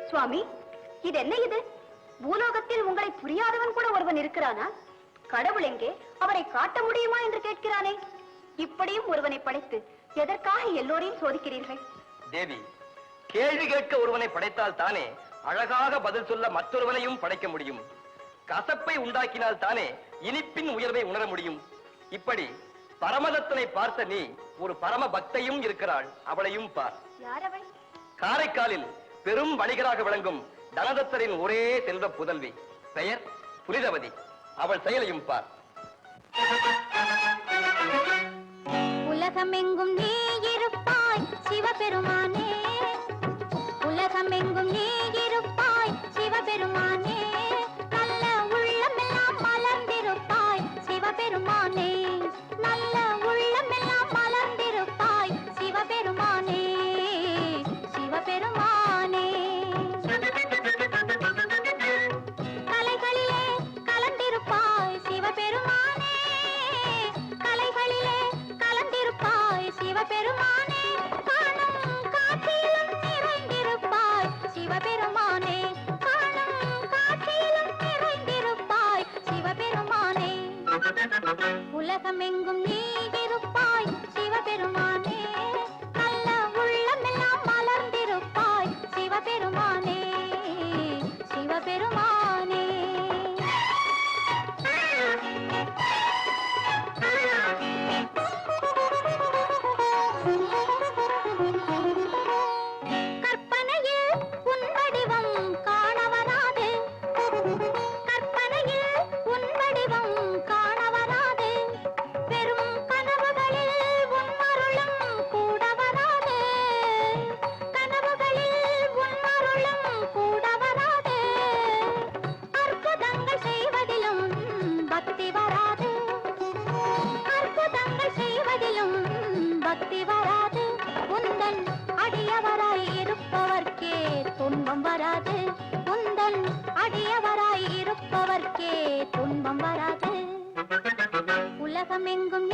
சுவாமி, இது என்ன? இது பூலோகத்தில் உங்களை புரியாதவன் கூட ஒருவன் இருக்கிறானா? கடவுள் எங்கே? அவரை காட்ட முடியுமா என்று கேட்கிறானே. இப்படியும் ஒருவனை படைத்து எதற்காக எல்லோரையும் சோதிக்கிறீர்கள்? தேவி, கேள்வி கேட்க ஒருவனை படைத்தால் தானே அழகாக பதில் சொல்ல மற்றொருவனையும் படைக்க முடியும். கசப்பை உண்டாக்கினால் தானே இனிப்பின் உயர்வை உணர முடியும். இப்படி பரமதத்தனை பார்த்த நீ ஒரு பரம பக்தையும் இருக்கிறாள். அவளையும் பார். யார் அவள்? காரைக்காலில் பெரும் வணிகராக விளங்கும் தனதத்தரின் ஒரே செல்வ புதல்வி. பெயர் புனிதவதி. அவள் செயலையும் பார். உலகமெங்கும் நீ இருப்பாய் சிவபெருமானே, உலகமெங்கும் நீ இருப்பாய் சிவபெருமானே, நல்ல உள்ளமெல்லாம் மலர்ந்திருப்பாய் சிவபெருமானே, நல்ல உள்ளமெல்லாம் மலர்ந்திருப்பாய் சிவபெருமானே, சிவபெருமானே. கலைகளிலே கலந்திருப்பாய் சிவபெருமானே, கலைகளிலே கலந்திருப்பாய் சிவபெருமானே, காணும் காட்சியிலும் நிறைந்திருப்பாய் சிவபெருமானே, காணும் காட்சியிலும் நிறைந்திருப்பாய் சிவபெருமானே. உலகமெங்கும் நீ இருப்பாய் சிவபெருமானே, நல்ல உள்ளமெல்லாம் மலர்ந்திருப்பாய் சிவபெருமானே, சிவபெருமானே. கற்பனையில் உன் வடிவம் காண வராது, கற்பனையில் உன் வடிவம் காண வராது, பெரும் கனவுகளில் உன் அருளும் கூட வராது, கனவுகளில் உன் அருளும் கூட வராது, அற்புதங்கள் செய்வதிலும் பக்தி வராது, அற்புதங்கள் செய்வதிலும் பக்தி வராது, உந்தன் அடியவராய் இருப்பவர்க்கே துன்பம் வராது, உந்தன் அடியவராய் இருப்பவர்க்கே துன்பம் வராது. உலகமெங்கும்